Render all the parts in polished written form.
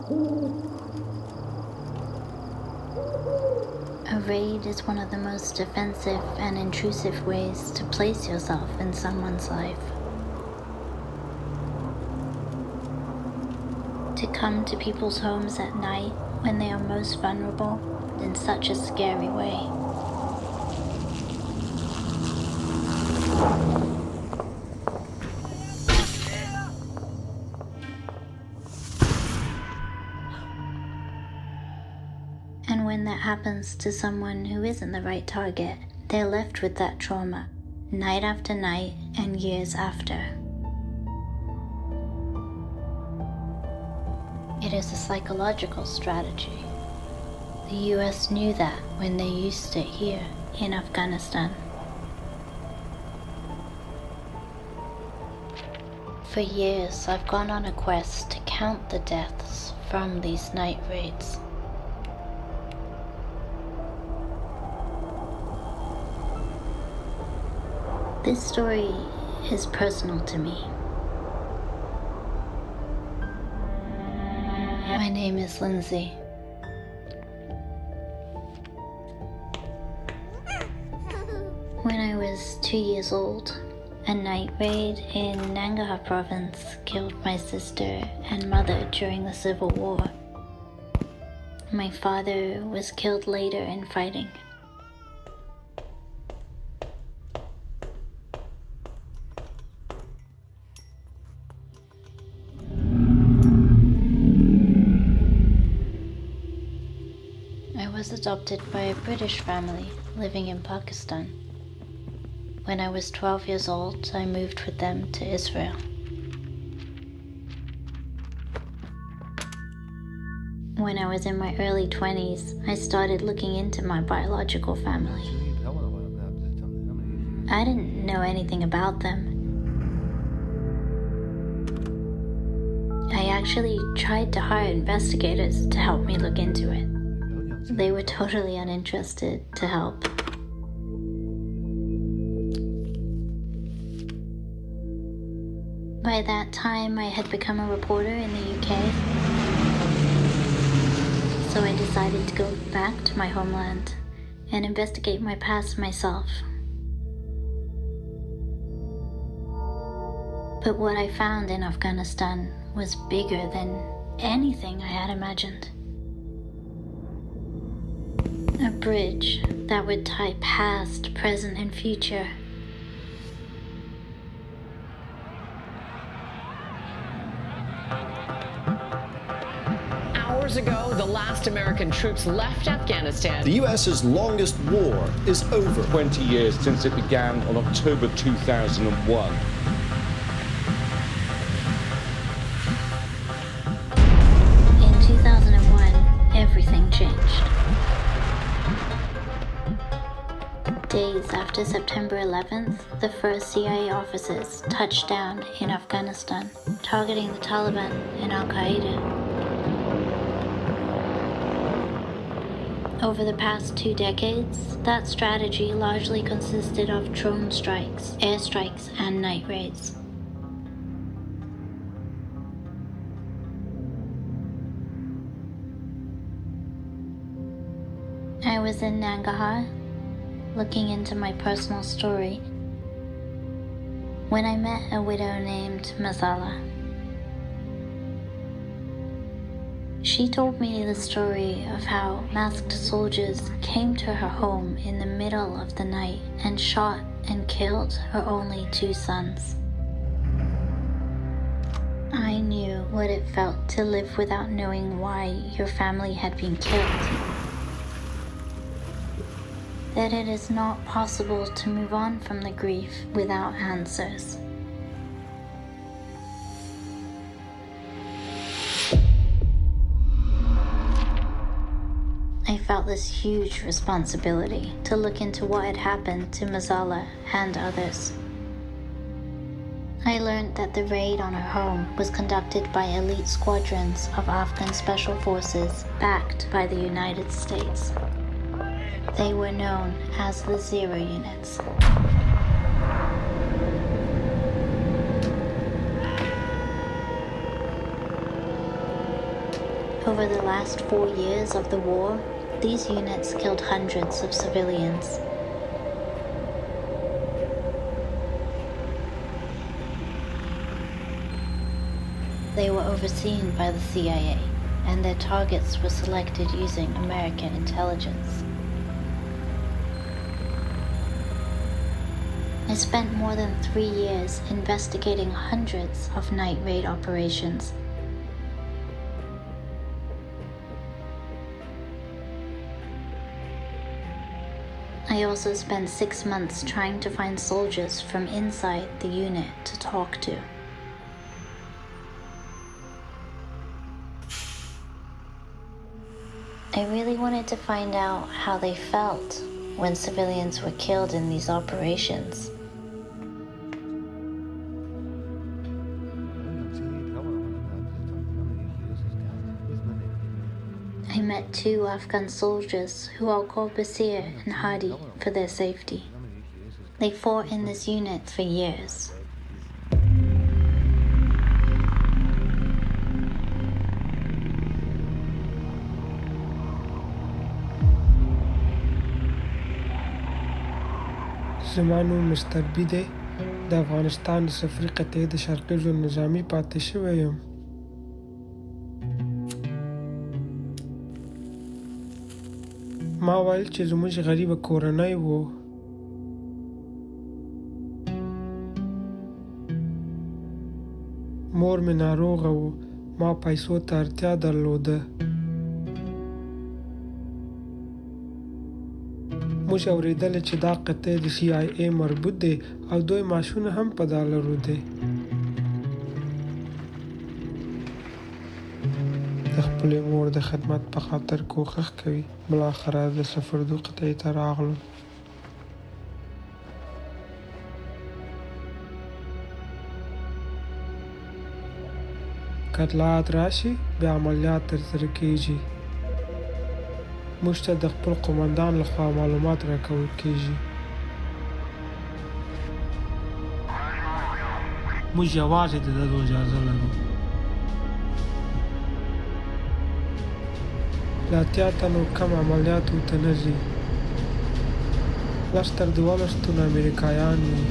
A raid is one of the most offensive and intrusive ways to place yourself in someone's life. To come to people's homes at night when they are most vulnerable in such a scary way. And when that happens to someone who isn't the right target, they're left with that trauma, night after night and years after. It is a psychological strategy. The US knew that when they used it here in Afghanistan. For years, I've gone on a quest to count the deaths from these night raids. This story is personal to me. My name is Lindsay. When I was 2 years old, a night raid in Nangarhar province killed my sister and mother during the Civil War. My father was killed later in fighting. I was adopted by a British family living in Pakistan. When I was 12 years old, I moved with them to Israel. When I was in my early 20s, I started looking into my biological family. I didn't know anything about them. I actually tried to hire investigators to help me look into it. They were totally uninterested to help. By that time, I had become a reporter in the UK, so I decided to go back to my homeland and investigate my past myself. But what I found in Afghanistan was bigger than anything I had imagined. A bridge that would tie past, present, and future. Hours ago, the last American troops left Afghanistan. The US's longest war is over. 20 years since it began on October 2001. In 2001, everything changed. Days after September 11th, the first CIA officers touched down in Afghanistan, targeting the Taliban and Al-Qaeda. Over the past 2 decades, that strategy largely consisted of drone strikes, airstrikes, and night raids. I was in Nangarhar, looking into my personal story, when I met a widow named Masala. She told me the story of how masked soldiers came to her home in the middle of the night and shot and killed her only 2 sons. I knew what it felt to live without knowing why your family had been killed. That it is not possible to move on from the grief without answers. I felt this huge responsibility to look into what had happened to Masala and others. I learned that the raid on her home was conducted by elite squadrons of Afghan special forces backed by the United States. They were known as the Zero Units. Over the last 4 years of the war, these units killed hundreds of civilians. They were overseen by the CIA, and their targets were selected using American intelligence. I spent more than 3 years investigating hundreds of night raid operations. I also spent 6 months trying to find soldiers from inside the unit to talk to. I really wanted to find out how they felt when civilians were killed in these operations. I met 2 Afghan soldiers who I'll call Basir and Hadi for their safety. They fought in this unit for years. زما نوم مستر بي دی د افغانستان د صفري قطعې د شرقي زون نظامي پاتې شوی یم. ما ویل چې زموږ غریبه کورنۍ وو. مور مې ناروغه وو. ما پیسو ته اړتیا درلوده. موږ اورېدل چې دا قطعې د CIA مربوط دی او دوی معاشونه هم په ډالرو دی. د خپلې مور د خدمت په خاطر کوښښ کوي. بالاخره د 02 قطعې ته راغلو. که اطلاعات راشي بیا عملیات ترسره کیږي. موږ ته د خپل قومندان لخوا معلومات راکول کیږي. موږ یوازې د دغو اجازه لرو. له 80 تنو کم عملیاتو ته نه ځي. 10 تر 12 تنو امریکایان وي.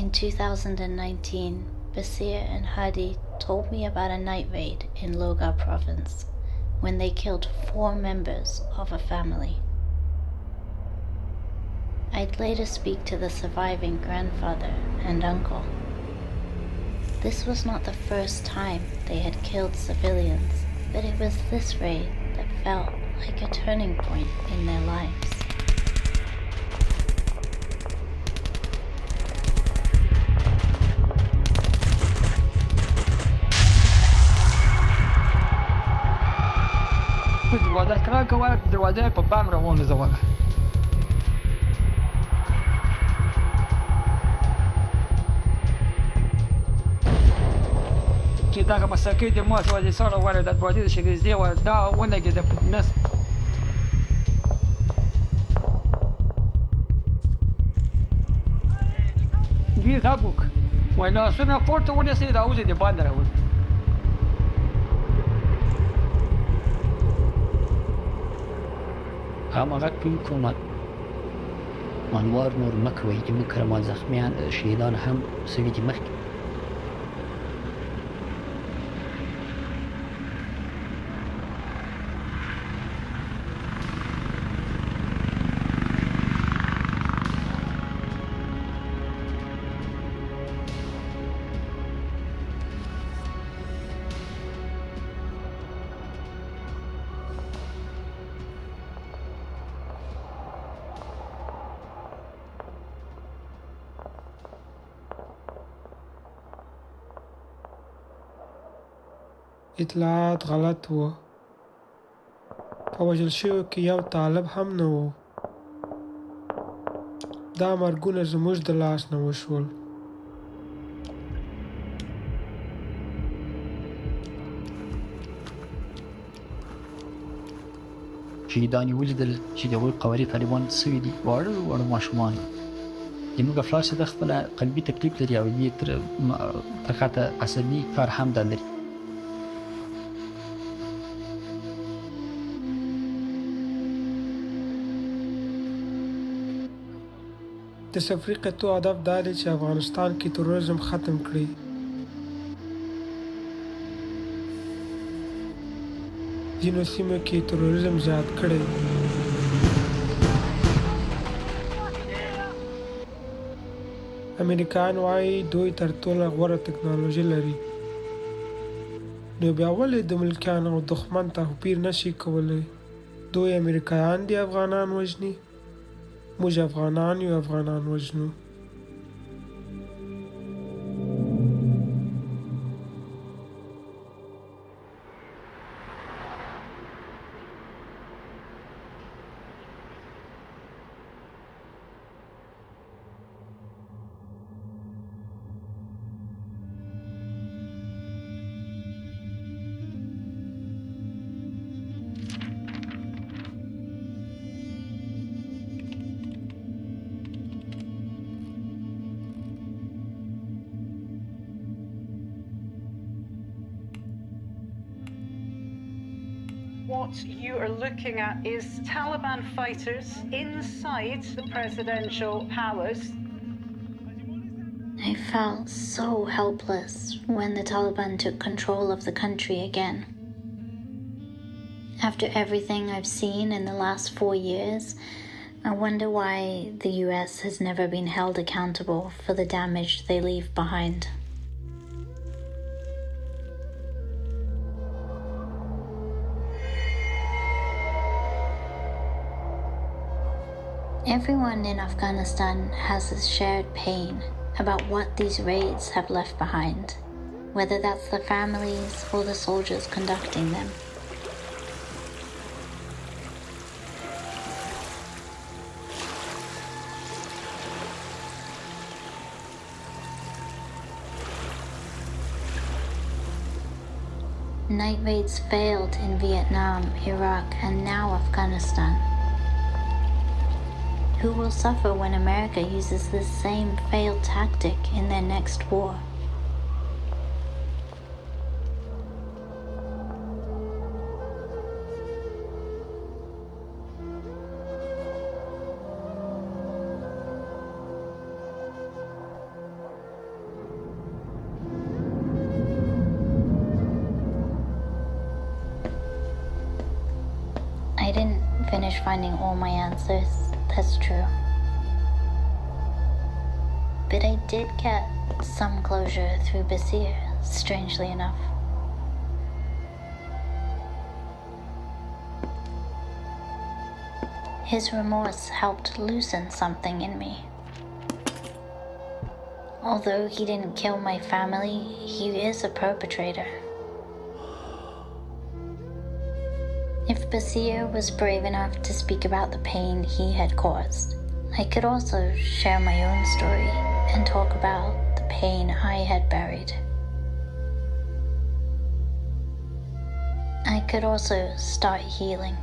In 2019, Basir and Hadi told me about a night raid in Logar province when they killed 4 members of a family. I'd later speak to the surviving grandfather and uncle. This was not the first time they had killed civilians, but it was this raid that felt like a turning point in their lives. دروازه کرا کوه دروازه په بام روانه زوله چې دغه مساکې د مو شو د سره وره د دروازې د شګیز دی و دا ونګه د نس دی غابوک ولا سنه پورته ونسي دا اوزه د باندې راوځي هماغت به حکومت منوار نور مکوی دی مکرمان زخمیان شهیدان هم سوی دی مخی اطلاعات غلط وو. په وژل شویو کې یو طالب هم نه و. دا مرګونه زموږ د لاس نه وشول. شهیدان یې ولیدل چې د هغوی قوارې طالبان سوي دي، واړه ماشومان. زموږ افلاس چې د خپله قلبي تکلیف لري او یې تر خطه عصبي کار هم دا لري. د سفري قطو هدف دا دی چې افغانستان کې تروریزم ختم کړي. ځینو سیمو کې تروریزم زیات کړی. امریکایان وایي دوی تر ټوله غوره ټکنالوژي لري. نو بیا ولې د ملکیان او دښمن توپیر نشي کولی؟ دوی امریکایان دي افغانان وژني، موږ افغانان یو افغانان وژنو. What you are looking at is Taliban fighters inside the presidential palace. I felt so helpless when the Taliban took control of the country again. After everything I've seen in the last 4 years, I wonder why the US has never been held accountable for the damage they leave behind. Everyone in Afghanistan has this shared pain about what these raids have left behind, whether that's the families or the soldiers conducting them. Night raids failed in Vietnam, Iraq, and now Afghanistan. Who will suffer when America uses this same failed tactic in their next war? I didn't finish finding all my answers. That's true. But I did get some closure through Basir, strangely enough. His remorse helped loosen something in me. Although he didn't kill my family, he is a perpetrator. If Basir was brave enough to speak about the pain he had caused, I could also share my own story and talk about the pain I had buried. I could also start healing.